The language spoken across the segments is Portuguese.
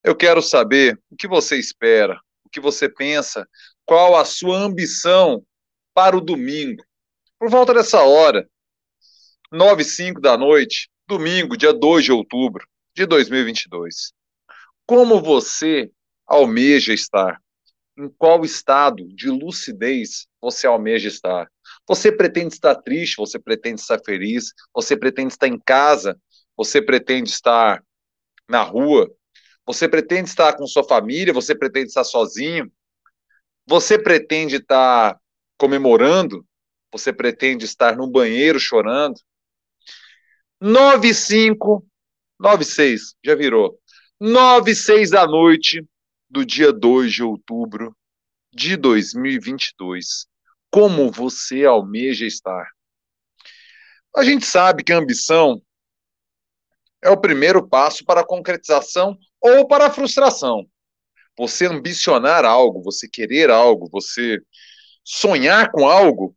Eu quero saber o que você espera, o que você pensa, qual a sua ambição para o domingo. Por volta dessa hora, 9h05 da noite, domingo, dia 2 de outubro de 2022. Como você almeja estar? Em qual estado de lucidez você almeja estar? Você pretende estar triste? Você pretende estar feliz? Você pretende estar em casa? Você pretende estar na rua? Você pretende estar com sua família? Você pretende estar sozinho? Você pretende estar comemorando? Você pretende estar no banheiro chorando? 9h05, 9h06, já virou. 9h06 da noite do dia 2 de outubro de 2022. Como você almeja estar? A gente sabe que a ambição é o primeiro passo para a concretização ou para a frustração. Você ambicionar algo, você querer algo, você sonhar com algo,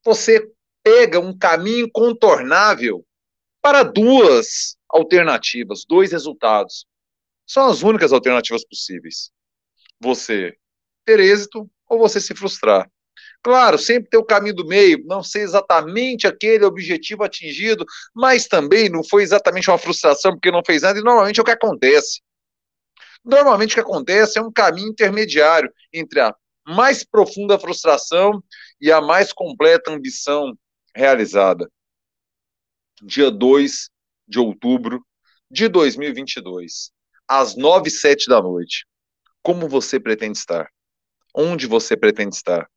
você pega um caminho incontornável para duas alternativas, dois resultados. São as únicas alternativas possíveis. Você ter êxito ou você se frustrar. Claro, sempre tem o caminho do meio, não ser exatamente aquele objetivo atingido, mas também não foi exatamente uma frustração porque não fez nada, e normalmente é o que acontece. Normalmente o que acontece é um caminho intermediário entre a mais profunda frustração e a mais completa ambição realizada. Dia 2 de outubro de 2022, às 9h07 da noite. Como você pretende estar? Onde você pretende estar?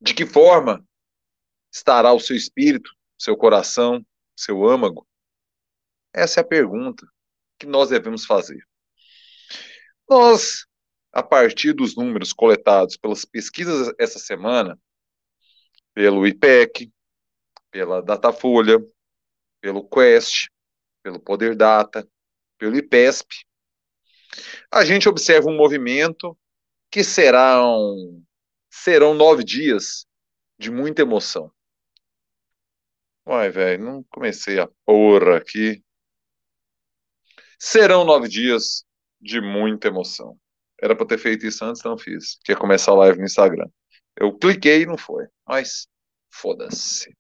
De que forma estará o seu espírito, seu coração, seu âmago? Essa é a pergunta que nós devemos fazer. Nós, a partir dos números coletados pelas pesquisas essa semana, pelo IPEC, pela Datafolha, pelo Quest, pelo Poder Data, pelo IPESP, a gente observa um movimento que serão 9 dias de muita emoção. Uai, velho, não comecei a porra aqui. Serão 9 dias de muita emoção. Era para ter feito isso antes, não fiz. Quer começar a live no Instagram. Eu cliquei e não foi. Mas foda-se.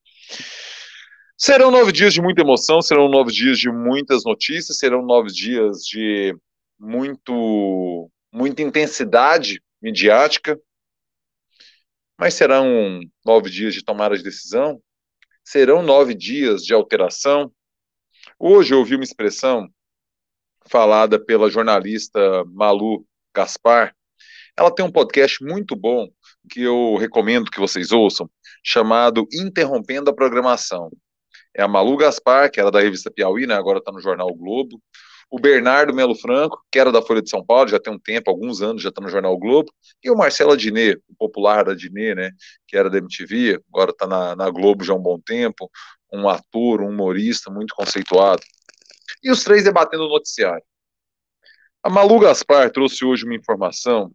Serão 9 dias de muita emoção, serão 9 dias de muitas notícias, serão 9 dias de muita intensidade midiática, mas serão 9 dias de tomada de decisão, serão 9 dias de alteração. Hoje eu ouvi uma expressão falada pela jornalista Malu Gaspar. Ela tem um podcast muito bom, que eu recomendo que vocês ouçam, chamado Interrompendo a Programação. É a Malu Gaspar, que era da revista Piauí, né? Agora está no Jornal o Globo. O Bernardo Melo Franco, que era da Folha de São Paulo, já tem um tempo, alguns anos, já está no Jornal o Globo. E o Marcelo Adnet, o popular Adnet, né? Que era da MTV, agora está na Globo já há um bom tempo. Um ator, um humorista muito conceituado. E os três debatendo o noticiário. A Malu Gaspar trouxe hoje uma informação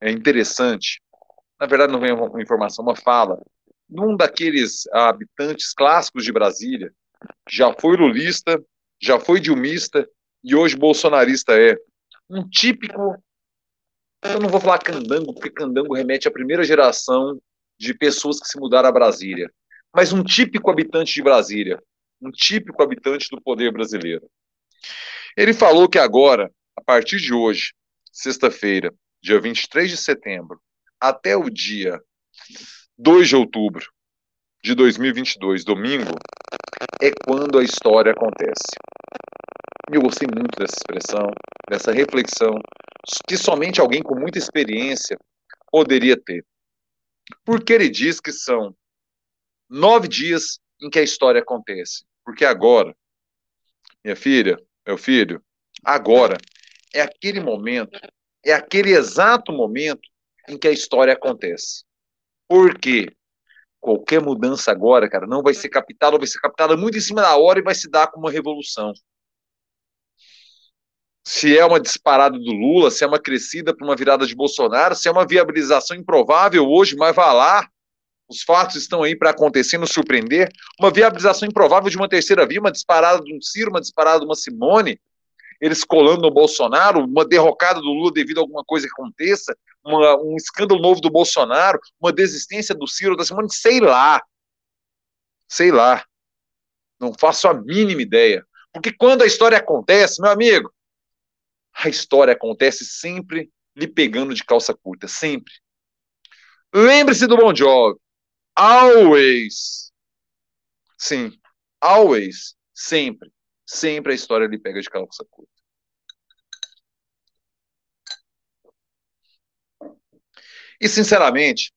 interessante. Na verdade, não vem uma informação, uma fala. Num daqueles habitantes clássicos de Brasília, já foi lulista, já foi dilmista e hoje bolsonarista é. Um típico, eu não vou falar candango, porque candango remete à primeira geração de pessoas que se mudaram a Brasília, mas um típico habitante de Brasília, um típico habitante do poder brasileiro. Ele falou que agora, a partir de hoje, sexta-feira, dia 23 de setembro, até o dia 2 de outubro de 2022, domingo, é quando a história acontece. Eu gostei muito dessa expressão, dessa reflexão, que somente alguém com muita experiência poderia ter. Porque ele diz que são 9 dias em que a história acontece. Porque agora, minha filha, meu filho, agora é aquele momento, é aquele exato momento em que a história acontece. Por quê? Qualquer mudança agora, cara, não vai ser captada, ou vai ser captada muito em cima da hora e vai se dar como uma revolução. Se é uma disparada do Lula, se é uma crescida para uma virada de Bolsonaro, se é uma viabilização improvável hoje, mas vá lá, os fatos estão aí para acontecer, nos surpreender, uma viabilização improvável de uma terceira via, uma disparada de um Ciro, uma disparada de uma Simone, eles colando no Bolsonaro, uma derrocada do Lula devido a alguma coisa que aconteça, um escândalo novo do Bolsonaro, uma desistência do Ciro, da Simone, sei lá, não faço a mínima ideia. Porque quando a história acontece, meu amigo, a história acontece sempre lhe pegando de calça curta, sempre. Lembre-se do Bon Jovi, always, sim, always, sempre, sempre a história lhe pega de calça curta. E, sinceramente,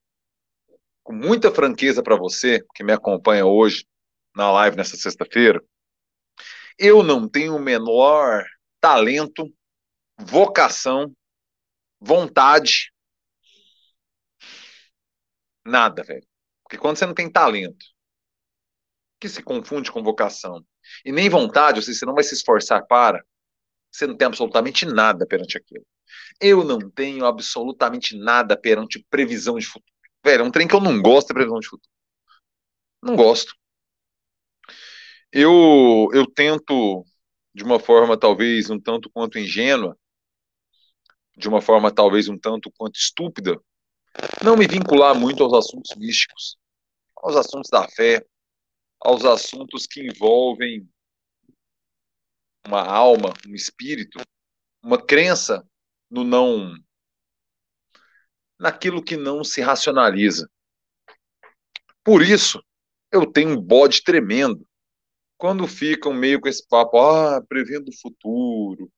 com muita franqueza para você, que me acompanha hoje na live nessa sexta-feira, eu não tenho o menor talento, vocação, vontade, nada, velho. Porque quando você não tem talento, que se confunde com vocação, e nem vontade, ou seja, você não vai se esforçar para, você não tem absolutamente nada perante aquilo. Eu não tenho absolutamente nada perante previsão de futuro. Velho, é um trem que eu não gosto de previsão de futuro. Não gosto. Eu tento, de uma forma talvez um tanto quanto ingênua, de uma forma talvez um tanto quanto estúpida, não me vincular muito aos assuntos místicos, aos assuntos da fé, aos assuntos que envolvem uma alma, um espírito, uma crença no não, naquilo que não se racionaliza. Por isso, eu tenho um bode tremendo quando ficam meio com esse papo, prevendo o futuro.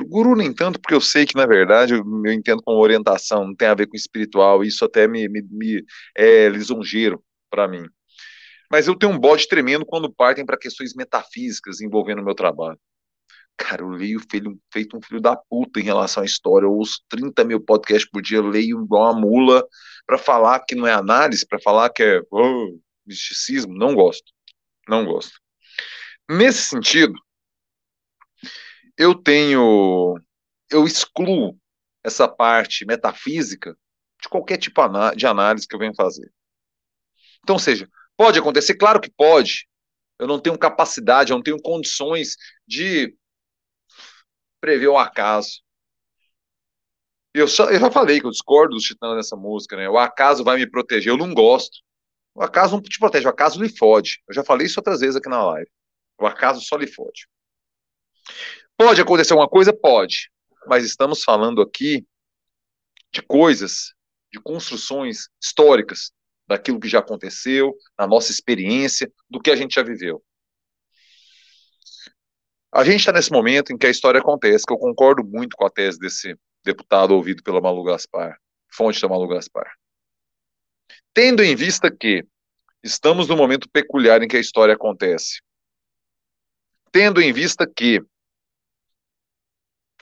Guru nem tanto, porque eu sei que, na verdade, eu entendo como orientação, não tem a ver com espiritual, isso até me é lisonjeiro para mim. Mas eu tenho um bode tremendo quando partem para questões metafísicas envolvendo o meu trabalho. Cara, eu leio feito um filho da puta em relação à história. Eu ouço 30 mil podcasts por dia, eu leio igual uma mula para falar que não é análise, para falar que é misticismo. Não gosto, não gosto. Nesse sentido, eu tenho, eu excluo essa parte metafísica de qualquer tipo de análise que eu venha fazer. Então, ou seja, pode acontecer? Claro que pode. Eu não tenho capacidade, eu não tenho condições de prever o acaso. Eu já falei que eu discordo dos Titãs dessa música, né? O acaso vai me proteger. Eu não gosto. O acaso não te protege, o acaso lhe fode. Eu já falei isso outras vezes aqui na live. O acaso só lhe fode. Pode acontecer uma coisa? Pode. Mas estamos falando aqui de coisas, de construções históricas, daquilo que já aconteceu, da nossa experiência, do que a gente já viveu. A gente está nesse momento em que a história acontece, que eu concordo muito com a tese desse deputado ouvido pela Malu Gaspar, fonte da Malu Gaspar. Tendo em vista que estamos no momento peculiar em que a história acontece, tendo em vista que,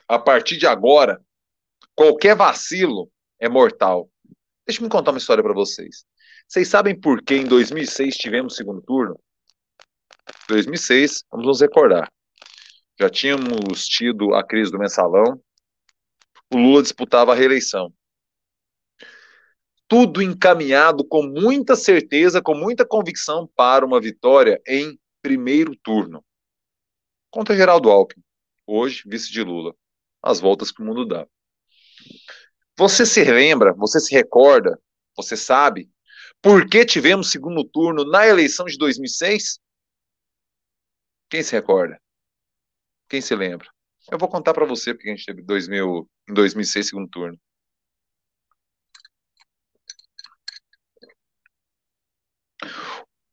a partir de agora, qualquer vacilo é mortal. Deixa eu me contar uma história para vocês. Vocês sabem por que em 2006 tivemos segundo turno? 2006, vamos nos recordar. Já tínhamos tido a crise do mensalão, o Lula disputava a reeleição. Tudo encaminhado com muita certeza, com muita convicção para uma vitória em primeiro turno. Contra Geraldo Alckmin, hoje vice de Lula. As voltas que o mundo dá. Você se lembra, você se recorda, você sabe por que tivemos segundo turno na eleição de 2006? Quem se recorda? Quem se lembra? Eu vou contar para você porque a gente teve em 2006 segundo turno.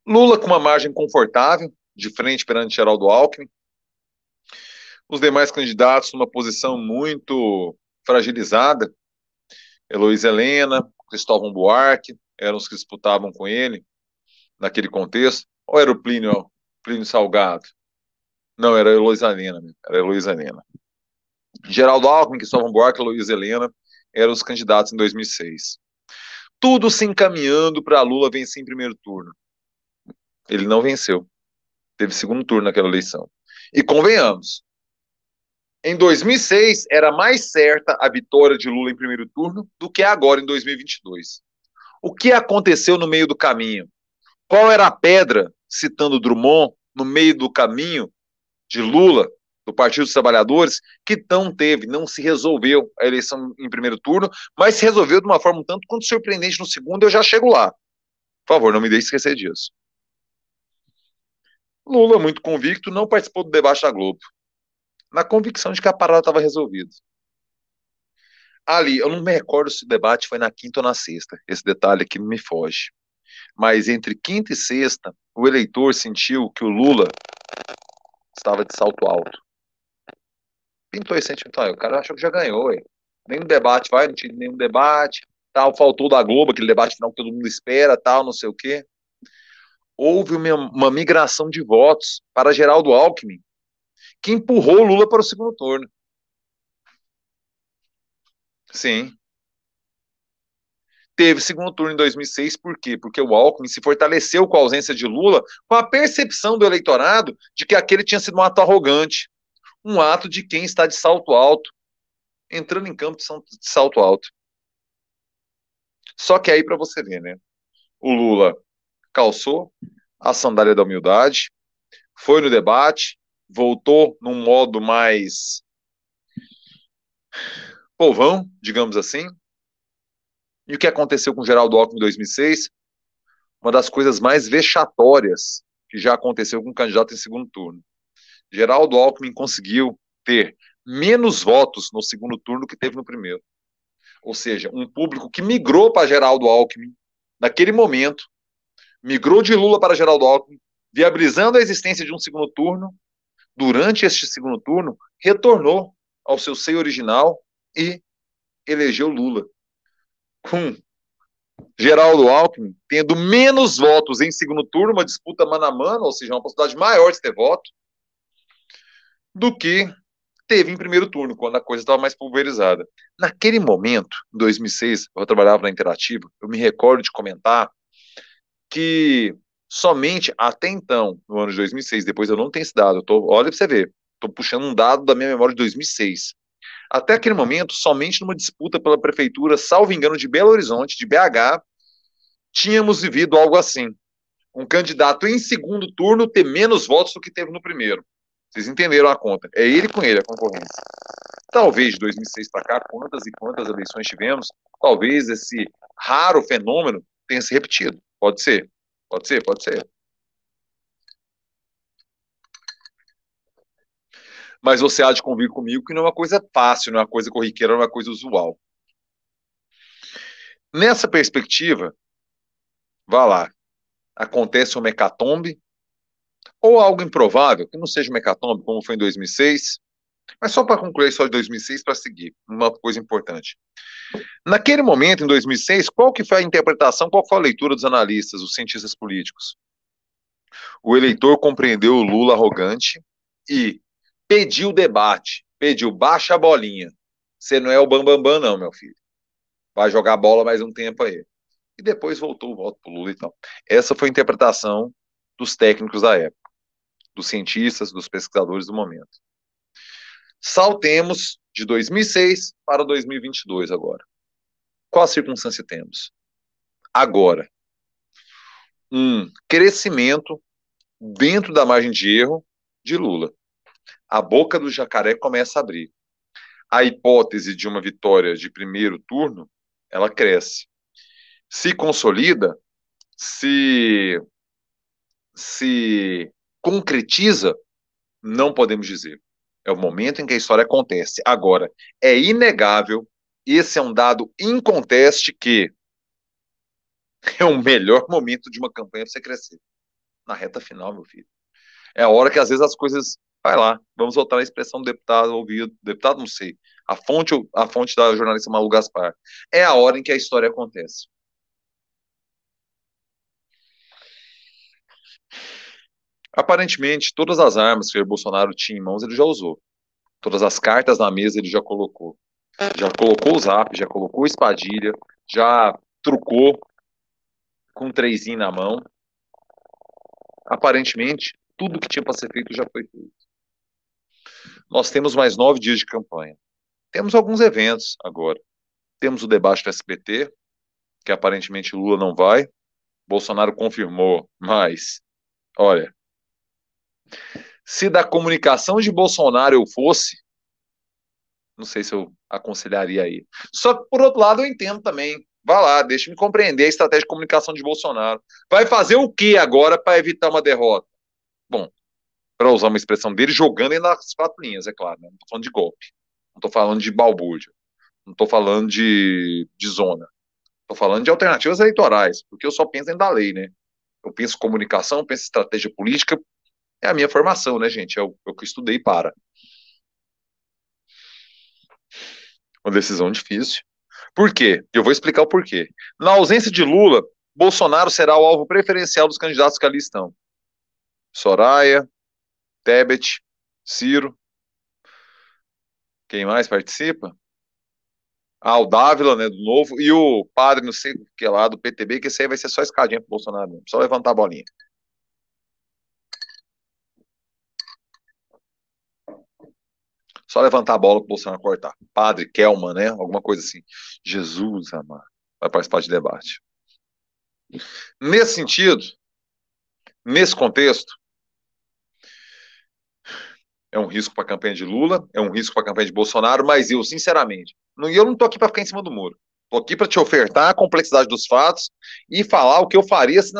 Lula com uma margem confortável, de frente perante Geraldo Alckmin. Os demais candidatos numa posição muito fragilizada. Heloísa Helena, Cristóvão Buarque, eram os que disputavam com ele naquele contexto. Ou era o Plínio Salgado? Não, era a Heloísa Helena. Era a Heloísa Helena. Geraldo Alckmin, Cristóvão Buarque, Heloísa Helena eram os candidatos em 2006. Tudo se encaminhando para Lula vencer em primeiro turno. Ele não venceu. Teve segundo turno naquela eleição. E convenhamos, em 2006 era mais certa a vitória de Lula em primeiro turno do que agora em 2022. O que aconteceu no meio do caminho? Qual era a pedra, citando Drummond, no meio do caminho de Lula, do Partido dos Trabalhadores, que não se resolveu a eleição em primeiro turno, mas se resolveu de uma forma um tanto quanto surpreendente no segundo, eu já chego lá. Por favor, não me deixe esquecer disso. Lula, muito convicto, não participou do debate da Globo, na convicção de que a parada estava resolvida. Ali, eu não me recordo se o debate foi na quinta ou na sexta, esse detalhe aqui não me foge. Mas entre quinta e sexta, o eleitor sentiu que o Lula estava de salto alto. Pintou esse sentimento, o cara achou que já ganhou, hein? Nenhum debate vai, não tinha nenhum debate, tal, faltou da Globo, aquele debate final que todo mundo espera, tal, não sei o quê. Houve uma migração de votos para Geraldo Alckmin, que empurrou o Lula para o segundo turno. Sim. Teve segundo turno em 2006, por quê? Porque o Alckmin se fortaleceu com a ausência de Lula, com a percepção do eleitorado de que aquele tinha sido um ato arrogante, um ato de quem está de salto alto, entrando em campo de salto alto. Só que aí para você ver, né? O Lula calçou a sandália da humildade, foi no debate, voltou num modo mais povão, digamos assim. E o que aconteceu com o Geraldo Alckmin em 2006? Uma das coisas mais vexatórias que já aconteceu com um candidato em segundo turno. Geraldo Alckmin conseguiu ter menos votos no segundo turno do que teve no primeiro. Ou seja, um público que migrou para Geraldo Alckmin naquele momento, migrou de Lula para Geraldo Alckmin, viabilizando a existência de um segundo turno, durante este segundo turno, retornou ao seu seio original e elegeu Lula. Com Geraldo Alckmin tendo menos votos em segundo turno, uma disputa mano a mano, ou seja, uma possibilidade maior de ter voto, do que teve em primeiro turno, quando a coisa estava mais pulverizada. Naquele momento, em 2006, eu trabalhava na Interativa, eu me recordo de comentar que somente até então, no ano de 2006, depois eu não tenho esse dado, olha para você ver, estou puxando um dado da minha memória de 2006. Até aquele momento, somente numa disputa pela prefeitura, salvo engano, de Belo Horizonte, de BH, tínhamos vivido algo assim. Um candidato em segundo turno ter menos votos do que teve no primeiro. Vocês entenderam a conta. É ele com ele, a concorrência. Talvez de 2006 para cá, quantas e quantas eleições tivemos, talvez esse raro fenômeno tenha se repetido. Pode ser. Pode ser, pode ser. Mas você há de convir comigo que não é uma coisa fácil, não é uma coisa corriqueira, não é uma coisa usual. Nessa perspectiva, vá lá, acontece uma hecatombe, ou algo improvável, que não seja uma hecatombe, como foi em 2006, mas só para concluir só de 2006, para seguir, uma coisa importante. Naquele momento, em 2006, qual que foi a interpretação, qual foi a leitura dos analistas, dos cientistas políticos? O eleitor compreendeu o Lula arrogante e pediu debate, pediu baixa a bolinha. Você não é o bambambam, bam, bam, não, meu filho. Vai jogar bola mais um tempo aí. E depois voltou o voto para o Lula e tal. Essa foi a interpretação dos técnicos da época, dos cientistas, dos pesquisadores do momento. Saltemos de 2006 para 2022 agora. Qual a circunstância temos? Agora, um crescimento dentro da margem de erro de Lula. A boca do jacaré começa a abrir. A hipótese de uma vitória de primeiro turno, ela cresce. Se consolida, se concretiza, não podemos dizer. É o momento em que a história acontece. Agora, é inegável, esse é um dado inconteste que é o melhor momento de uma campanha para você crescer. Na reta final, meu filho. É a hora que às vezes as coisas. Vai lá, vamos voltar à expressão do deputado ouvido. Deputado, não sei. A fonte da jornalista Malu Gaspar. É a hora em que a história acontece. Aparentemente, todas as armas que o Bolsonaro tinha em mãos, ele já usou. Todas as cartas na mesa ele já colocou. Já colocou o zap, já colocou espadilha, já trucou com um trezinho na mão. Aparentemente, tudo que tinha para ser feito já foi feito. Nós temos mais 9 dias de campanha. Temos alguns eventos agora. Temos o debate do SBT, que aparentemente Lula não vai. Bolsonaro confirmou, mas, olha, Se da comunicação de Bolsonaro eu fosse, não sei se eu aconselharia aí. Só que, por outro lado, eu entendo também. Vá lá, deixa-me compreender a estratégia de comunicação de Bolsonaro. Vai fazer o que agora para evitar uma derrota? Bom, para usar uma expressão dele, jogando aí nas quatro linhas, é claro. Né? Não estou falando de golpe. Não estou falando de balbúrdia. Não estou falando de zona. Estou falando de alternativas eleitorais, porque eu só penso dentro da lei, né? Eu penso comunicação, penso estratégia política, é a minha formação, né, gente? É o que eu estudei para. Uma decisão difícil. Por quê? Eu vou explicar o porquê. Na ausência de Lula, Bolsonaro será o alvo preferencial dos candidatos que ali estão. Soraya, Tebet, Ciro. Quem mais participa? Ah, o Dávila, né, do Novo, e o padre, não sei o que lá, do PTB, que esse aí vai ser só escadinha pro Bolsonaro mesmo. Só levantar a bolinha. Só levantar a bola pro Bolsonaro cortar. Padre Kelman, né? Alguma coisa assim. Jesus, amado. Vai participar de debate. Nesse sentido, nesse contexto, é um risco para a campanha de Lula, é um risco para a campanha de Bolsonaro, mas eu, sinceramente, eu não estou aqui para ficar em cima do muro. Estou aqui para te ofertar a complexidade dos fatos e falar o que eu faria se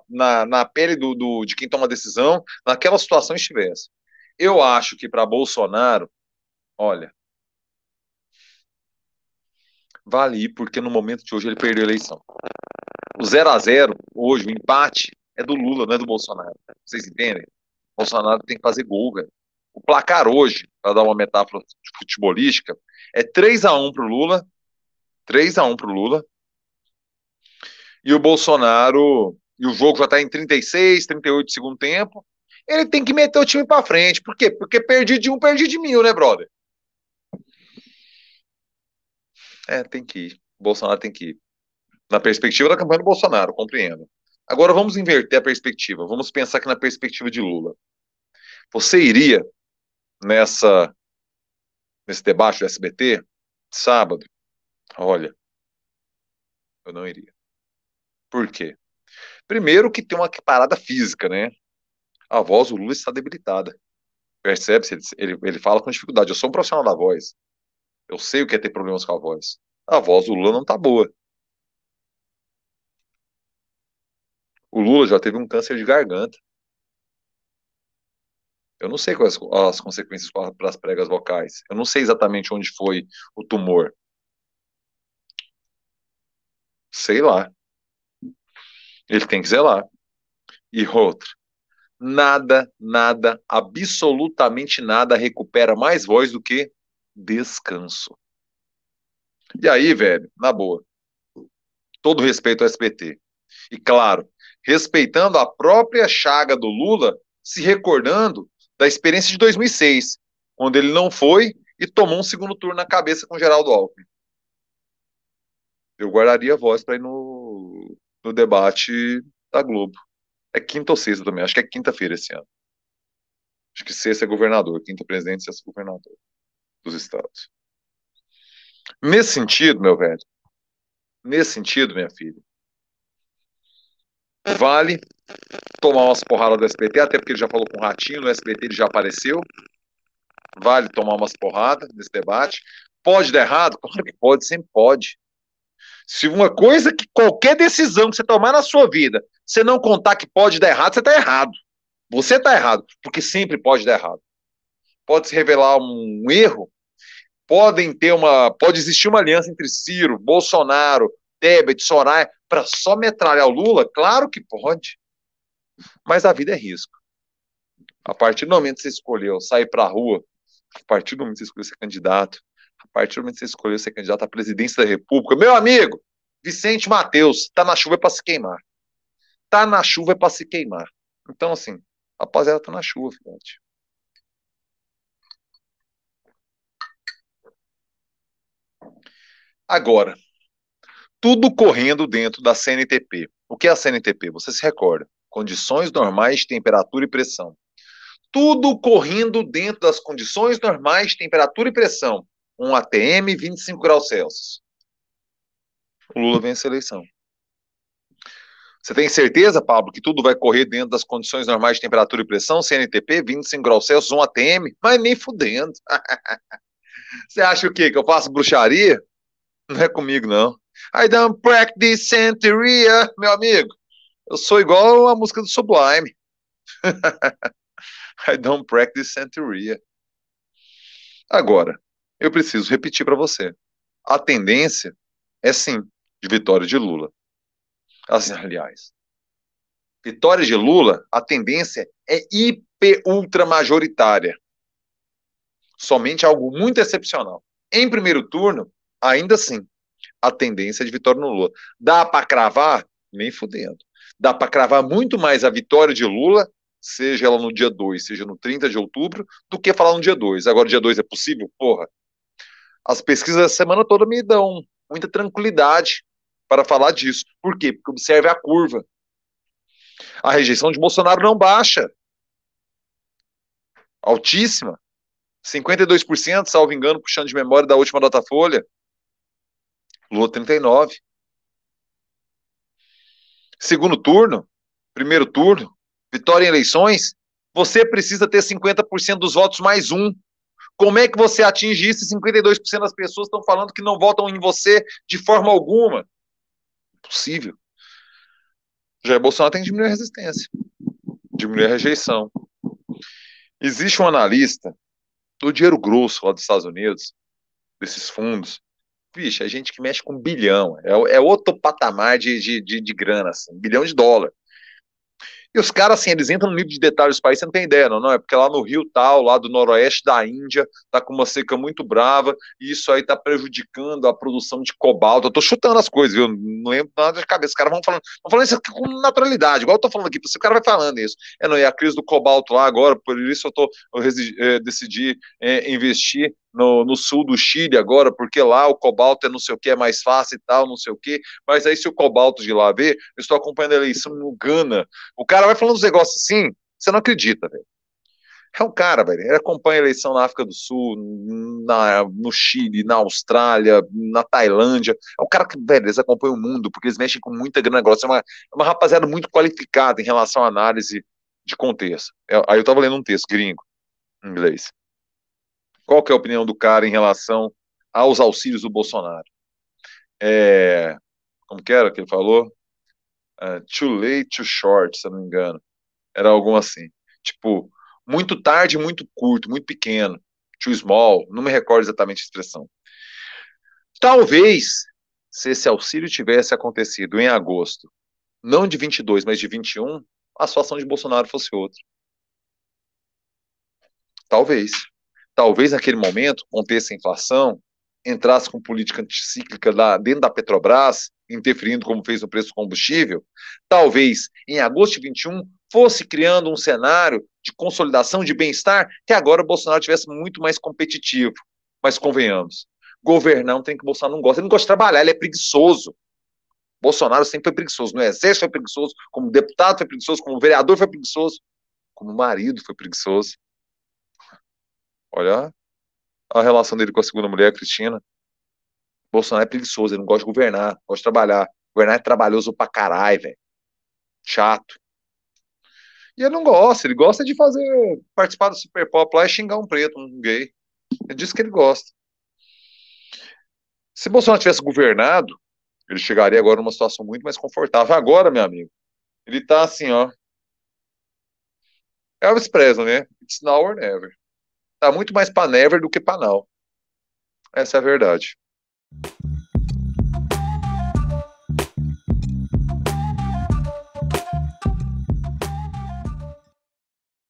na pele de quem toma a decisão, naquela situação estivesse. Eu acho que para Bolsonaro, olha, vale ir, porque no momento de hoje ele perdeu a eleição. O 0-0 hoje, o empate, é do Lula, não é do Bolsonaro. Vocês entendem? O Bolsonaro tem que fazer gol, velho. O placar hoje, para dar uma metáfora futebolística, é 3-1 pro Lula, 3-1 pro Lula, e o Bolsonaro, e o jogo já está em 36, 38 de segundo tempo, ele tem que meter o time para frente. Por quê? Porque perdi de um, perdi de mil, né, brother? É, tem que ir. O Bolsonaro tem que ir. Na perspectiva da campanha do Bolsonaro, compreendo. Agora vamos inverter a perspectiva. Vamos pensar aqui na perspectiva de Lula. Você iria nessa nesse debate do SBT sábado? Olha, eu não iria. Por quê? Primeiro que tem uma parada física, né? A voz do Lula está debilitada. Percebe-se? Ele fala com dificuldade. Eu sou um profissional da voz. Eu sei o que é ter problemas com a voz. A voz do Lula não tá boa. O Lula já teve um câncer de garganta. Eu não sei quais as consequências para as pregas vocais. Eu não sei exatamente onde foi o tumor. Sei lá. Ele tem que zelar. E outra. Nada, nada, absolutamente nada recupera mais voz do que descanso. E aí, velho, na boa, todo respeito ao SBT. E claro, respeitando a própria chaga do Lula, se recordando da experiência de 2006, quando ele não foi e tomou um segundo turno na cabeça com Geraldo Alckmin. Eu guardaria a voz para ir no debate da Globo. É quinta ou sexta também, acho que é quinta-feira esse ano. Acho que sexta é governador, quinta presidente, sexta governador dos estados. Nesse sentido, meu velho, nesse sentido, minha filha, vale tomar umas porradas do SBT, até porque ele já falou com o Ratinho, no SBT ele já apareceu, vale tomar umas porradas nesse debate. Pode dar errado? Claro que pode, sempre pode. Se uma coisa que qualquer decisão que você tomar na sua vida, você não contar que pode dar errado, você está errado. Você está errado, porque sempre pode dar errado. Pode se revelar um erro, pode existir uma aliança entre Ciro, Bolsonaro, Tebet, Soraya, para só metralhar o Lula? Claro que pode. Mas a vida é risco. A partir do momento que você escolheu sair para a rua, a partir do momento que você escolheu ser candidato, a partir do momento que você escolheu ser candidato à presidência da República, meu amigo, Vicente Mateus, tá na chuva é para se queimar. Tá na chuva é para se queimar. Então, assim, rapaziada, tá na chuva, filhote. Agora, tudo correndo dentro da CNTP. O que é a CNTP? Você se recorda? Condições normais de temperatura e pressão. Tudo correndo dentro das condições normais de temperatura e pressão. Um ATM, 25 graus Celsius. O Lula vence a eleição. Você tem certeza, Pablo, que tudo vai correr dentro das condições normais de temperatura e pressão, CNTP, 25 graus Celsius, 1 ATM? Mas nem fudendo. Você acha o quê? Que eu faço bruxaria? Não é comigo, não. I don't practice Santeria, meu amigo. Eu sou igual a música do Sublime. I don't practice Santeria. Agora, eu preciso repetir para você. A tendência é sim de vitória de Lula. Assim, aliás, vitória de Lula, a tendência é hiper ultra majoritária. Somente algo muito excepcional. Em primeiro turno, ainda assim, a tendência é de vitória no Lula. Dá para cravar? Nem fudendo. Dá para cravar muito mais a vitória de Lula, seja ela no dia 2, seja no 30 de outubro, do que falar no dia 2. Agora, dia 2 é possível? Porra. As pesquisas da semana toda me dão muita tranquilidade para falar disso. Por quê? Porque observe a curva. A rejeição de Bolsonaro não baixa. Altíssima. 52%, salvo engano, puxando de memória da última Datafolha. Lula 39%. Segundo turno, primeiro turno, vitória em eleições, você precisa ter 50% dos votos mais um. Como é que você atinge isso? 52% das pessoas estão falando que não votam em você de forma alguma. Impossível. Jair Bolsonaro tem que diminuir a resistência, diminuir a rejeição. Existe um analista do dinheiro grosso lá dos Estados Unidos, desses fundos. Vixe, é gente que mexe com bilhão. É outro patamar de grana, assim, bilhão de dólar. E os caras, assim, eles entram no nível de detalhes do país, você não tem ideia, não, não? É porque lá no Rio tal, lá do noroeste da Índia, tá com uma seca muito brava, e isso aí tá prejudicando a produção de cobalto. Eu tô chutando as coisas, viu? Não lembro nada de cabeça. Os caras vão falando isso aqui com naturalidade, igual eu tô falando aqui, o cara vai falando isso. Não, e a crise do cobalto lá agora, por isso decidi investir no sul do Chile agora, porque lá o cobalto é não sei o que, é mais fácil e tal, não sei o que. Mas aí se o cobalto de lá ver, eu estou acompanhando a eleição no Gana. O cara vai falando uns negócios assim, você não acredita, velho. É um cara, velho. Ele acompanha a eleição na África do Sul, no Chile, na Austrália, na Tailândia. É um cara que, velho, eles acompanham o mundo, porque eles mexem com muita grana negócio. É uma rapaziada muito qualificada em relação à análise de contexto. Aí eu tava lendo um texto gringo, em inglês. Qual que é a opinião do cara em relação aos auxílios do Bolsonaro? Como que era que ele falou? Too late, too short, se eu não me engano. Era algo assim. Tipo, muito tarde, muito curto, muito pequeno. Too small, não me recordo exatamente a expressão. Talvez, se esse auxílio tivesse acontecido em agosto, não de 22, mas de 21, a situação de Bolsonaro fosse outra. Talvez. Talvez naquele momento contesse a inflação, entrasse com política anticíclica lá dentro da Petrobras, interferindo como fez no preço do combustível. Talvez em agosto de 21 fosse criando um cenário de consolidação de bem-estar que agora o Bolsonaro tivesse muito mais competitivo. Mas convenhamos, governar não tem que o Bolsonaro não gosta. Ele não gosta de trabalhar, ele é preguiçoso. Bolsonaro sempre foi preguiçoso. No exército foi preguiçoso, como deputado foi preguiçoso, como vereador foi preguiçoso, como marido foi preguiçoso. Olha a relação dele com a segunda mulher, Cristina. Bolsonaro é preguiçoso, ele não gosta de governar, gosta de trabalhar. Governar é trabalhoso pra caralho, velho. Chato. E ele não gosta, ele gosta de fazer, participar do Super Pop lá e xingar um preto, um gay. É disso que ele gosta. Se Bolsonaro tivesse governado, ele chegaria agora numa situação muito mais confortável. Agora, meu amigo, ele tá assim, ó. Elvis Presley, né? It's now or never. Tá muito mais pra never do que pra now. Essa é a verdade.